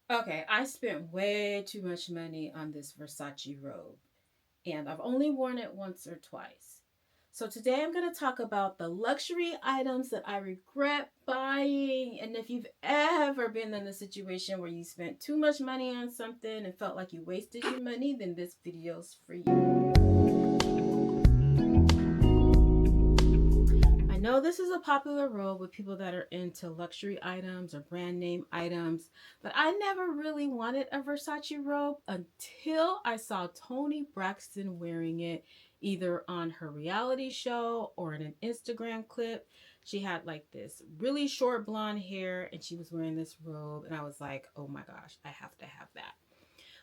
Okay, I spent way too much money on this Versace robe, and I've only worn it once or twice. So today I'm going to talk about the luxury items that I regret buying. And if you've ever been in a situation where you spent too much money on something and felt like you wasted your money, then this video's for you. I know this is a popular role with people that are into luxury items or brand name items, but I never really wanted a Versace robe until I saw Toni Braxton wearing it either on her reality show or in an Instagram clip. She had like this really short blonde hair and she was wearing this robe, and I was like, oh my gosh, I have to have that.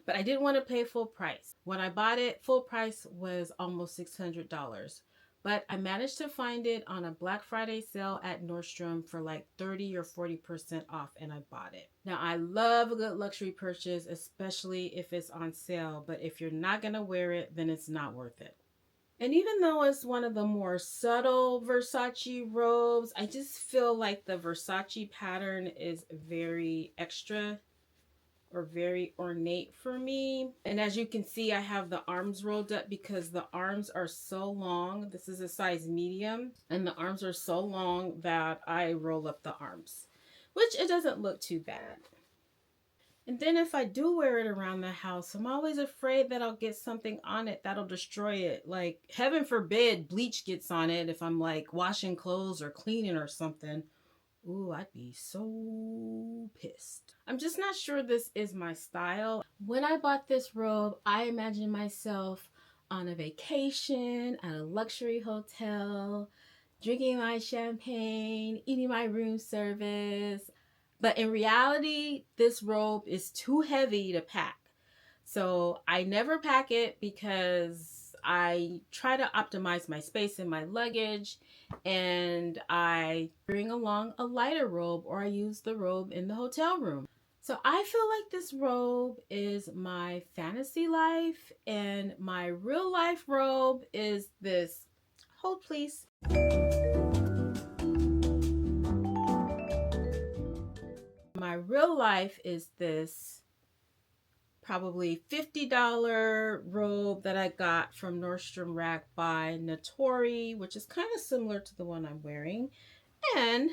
But I didn't want to pay full price. When I bought it, full price was almost $600. But I managed to find it on a Black Friday sale at Nordstrom for like 30 or 40% off, and I bought it. Now, I love a good luxury purchase, especially if it's on sale, but if you're not going to wear it, then it's not worth it. And even though it's one of the more subtle Versace robes, I just feel like the Versace pattern is very extra or very ornate for me. And as you can see, I have the arms rolled up because the arms are so long. This is a size medium, and the arms are so long that I roll up the arms, which it doesn't look too bad. And then if I do wear it around the house, I'm always afraid that I'll get something on it that'll destroy it. Like, heaven forbid, bleach gets on it if I'm like washing clothes or cleaning or something. Ooh, I'd be so pissed. I'm just not sure this is my style. When I bought this robe, I imagined myself on a vacation at a luxury hotel, drinking my champagne, eating my room service. But in reality, this robe is too heavy to pack. So I never pack it because I try to optimize my space in my luggage, and I bring along a lighter robe or I use the robe in the hotel room. So I feel like this robe is my fantasy life, and my real life robe is this. Hold please. My real life is this probably $50 robe that I got from Nordstrom Rack by Natori, which is kind of similar to the one I'm wearing. And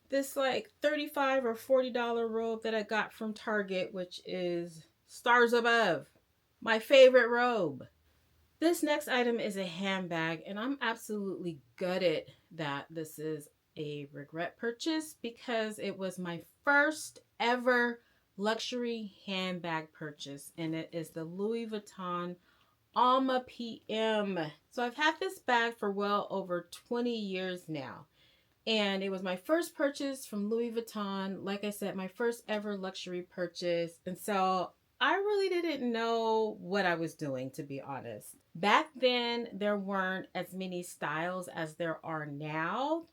this like $35 or $40 robe that I got from Target, which is Stars Above. My favorite robe. This next item is a handbag, and I'm absolutely gutted that this is a regret purchase because it was my first ever luxury handbag purchase, and it is the Louis Vuitton Alma PM. So I've had this bag for well over 20 years now. And it was my first purchase from Louis Vuitton. Like I said, my first ever luxury purchase. And so I really didn't know what I was doing, to be honest. Back then, there weren't as many styles as there are now.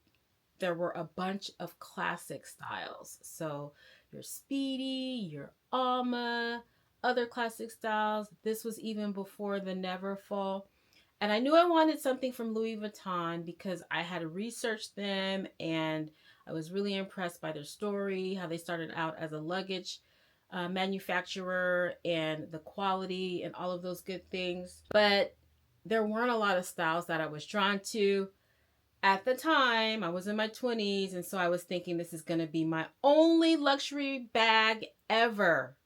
There were a bunch of classic styles. So your Speedy, your Alma, other classic styles. This was even before the Neverfull. And I knew I wanted something from Louis Vuitton because I had researched them and I was really impressed by their story, how they started out as a luggage manufacturer, and the quality and all of those good things. But there weren't a lot of styles that I was drawn to. At the time, I was in my 20s, and so I was thinking this is going to be my only luxury bag ever.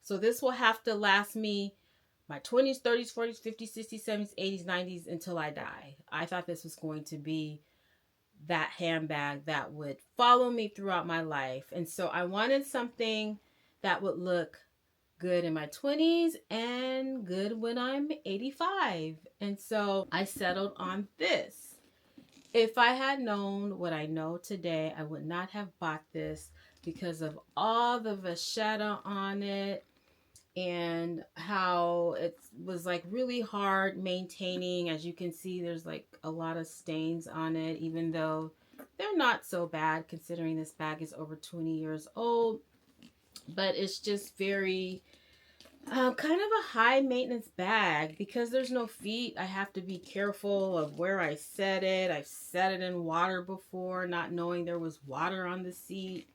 So this will have to last me my 20s, 30s, 40s, 50s, 60s, 70s, 80s, 90s until I die. I thought this was going to be that handbag that would follow me throughout my life. And so I wanted something that would look good in my 20s and good when I'm 85. And so I settled on this. If I had known what I know today, I would not have bought this because of all the vachetta on it and how it was like really hard maintaining. As you can see, there's like a lot of stains on it, even though they're not so bad considering this bag is over 20 years old. But it's just very kind of a high maintenance bag because there's no feet. I have to be careful of where I set it. I've set it in water before, not knowing there was water on the seat.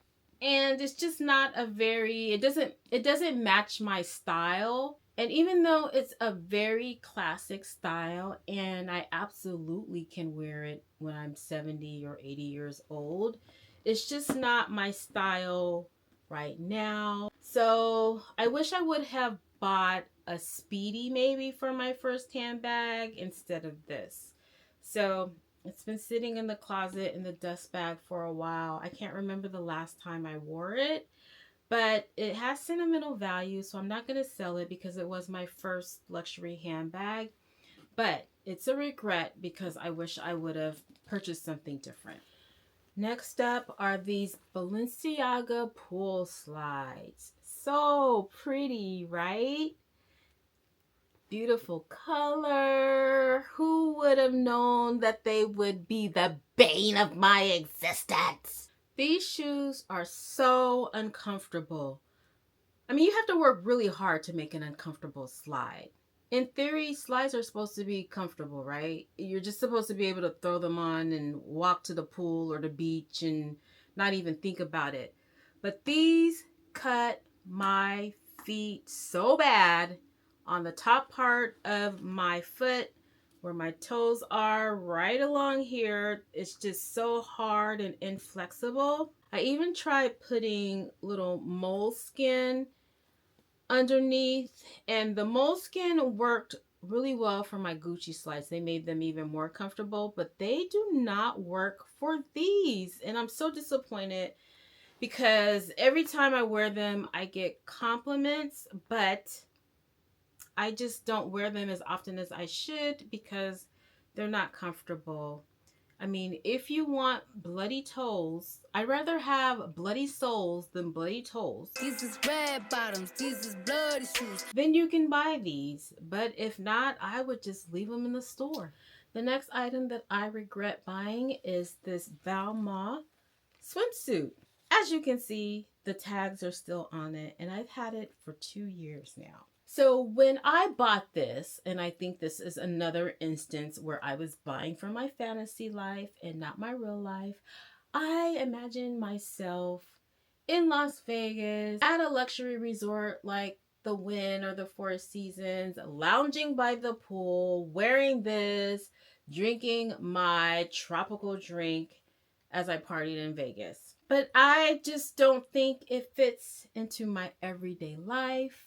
and it's just not a very, it doesn't match my style. And even though it's a very classic style and I absolutely can wear it when I'm 70 or 80 years old, it's just not my style right now. So I wish I would have bought a Speedy maybe for my first handbag instead of this. So it's been sitting in the closet in the dust bag for a while. I can't remember the last time I wore it, but it has sentimental value, so I'm not going to sell it because it was my first luxury handbag. But it's a regret because I wish I would have purchased something different. Next up are these Balenciaga pool slides. So pretty, right? Beautiful color. Who would have known that they would be the bane of my existence? These shoes are so uncomfortable. I mean, you have to work really hard to make an uncomfortable slide. In theory, slides are supposed to be comfortable, right? You're just supposed to be able to throw them on and walk to the pool or the beach and not even think about it. But these cut my feet so bad on the top part of my foot where my toes are right along here. It's just so hard and inflexible. I even tried putting little moleskin underneath, and the moleskin worked really well for my Gucci slides. They made them even more comfortable, but they do not work for these, and I'm so disappointed because every time I wear them I get compliments, but I just don't wear them as often as I should because they're not comfortable. I mean, if you want bloody toes, I'd rather have bloody soles than bloody toes. These is red bottoms, these is bloody shoes. Then you can buy these. But if not, I would just leave them in the store. The next item that I regret buying is this Valma swimsuit. As you can see, the tags are still on it, and I've had it for 2 years now. So when I bought this, and I think this is another instance where I was buying for my fantasy life and not my real life, I imagined myself in Las Vegas at a luxury resort like the Wynn or the Four Seasons, lounging by the pool, wearing this, drinking my tropical drink as I partied in Vegas. But I just don't think it fits into my everyday life.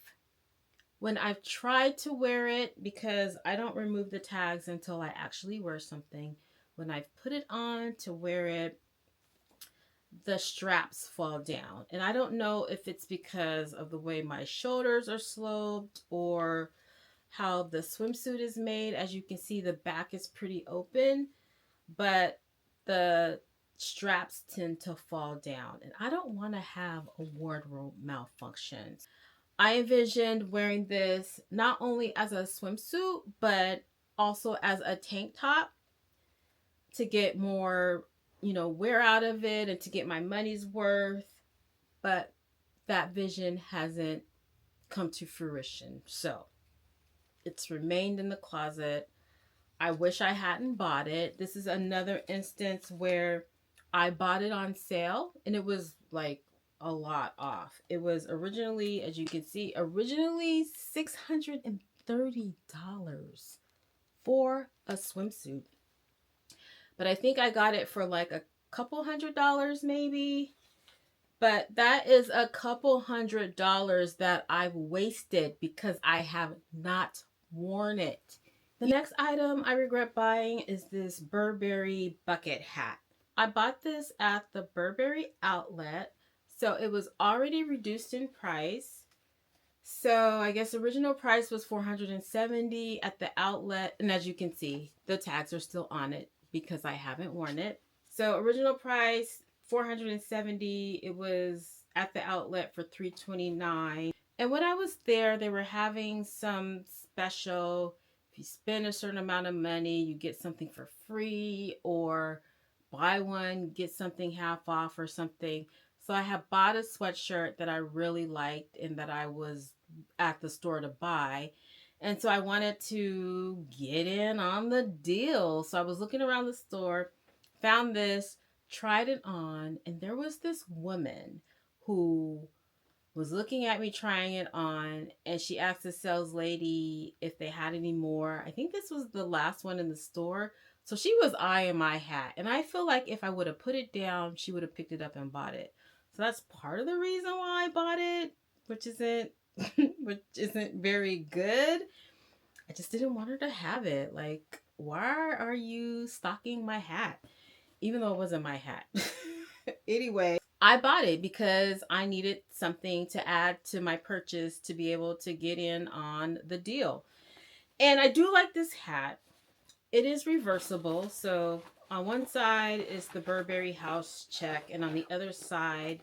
When I've tried to wear it, because I don't remove the tags until I actually wear something, when I've put it on to wear it, the straps fall down. And I don't know if it's because of the way my shoulders are sloped or how the swimsuit is made. As you can see, the back is pretty open, but the straps tend to fall down. And I don't want to have a wardrobe malfunction. I envisioned wearing this not only as a swimsuit, but also as a tank top to get more, wear out of it and to get my money's worth. But that vision hasn't come to fruition. So it's remained in the closet. I wish I hadn't bought it. This is another instance where I bought it on sale and it was like a lot off. It was originally, as you can see, $630 for a swimsuit. But I think I got it for like a couple $100 maybe. But that is a couple $100 that I've wasted because I have not worn it. The next item I regret buying is this Burberry bucket hat. I bought this at the Burberry outlet, so it was already reduced in price. So I guess original price was $470 at the outlet, and as you can see, the tags are still on it because I haven't worn it. So original price $470. It was at the outlet for $329. And when I was there, they were having some special. If you spend a certain amount of money, you get something for free, or buy one, get something half off or something. So I had bought a sweatshirt that I really liked and that I was at the store to buy. And so I wanted to get in on the deal. So I was looking around the store, found this, tried it on, and there was this woman who was looking at me trying it on, and she asked the sales lady if they had any more. I think this was the last one in the store. So she was eyeing my hat, and I feel like if I would have put it down, she would have picked it up and bought it. So that's part of the reason why I bought it, which isn't which isn't very good. I just didn't want her to have it. Like, why are you stalking my hat? Even though it wasn't my hat. Anyway, I bought it because I needed something to add to my purchase to be able to get in on the deal. And I do like this hat. It is reversible. So on one side is the Burberry house check, and on the other side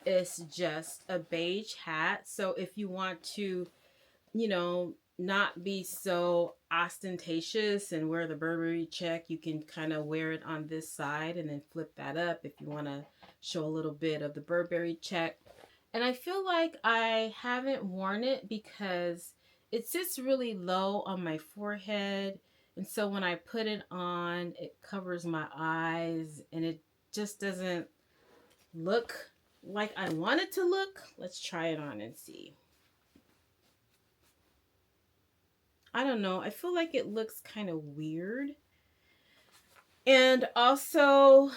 is just a beige hat. So if you want to, not be so ostentatious and wear the Burberry check, you can kind of wear it on this side and then flip that up if you want to show a little bit of the Burberry check. And I feel like I haven't worn it because it sits really low on my forehead. And so when I put it on, it covers my eyes and it just doesn't look like I want it to look. Let's try it on and see. I don't know. I feel like it looks kind of weird. And also,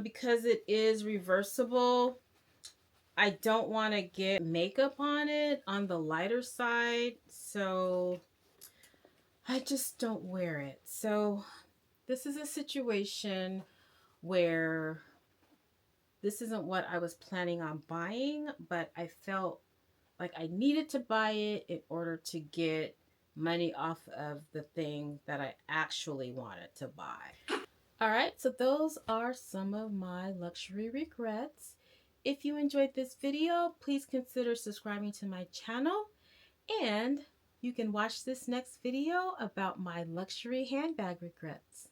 because it is reversible, I don't want to get makeup on it on the lighter side. So I just don't wear it. So this is a situation where this isn't what I was planning on buying, but I felt like I needed to buy it in order to get money off of the thing that I actually wanted to buy. All right, so those are some of my luxury regrets. If you enjoyed this video, please consider subscribing to my channel, and you can watch this next video about my luxury handbag regrets.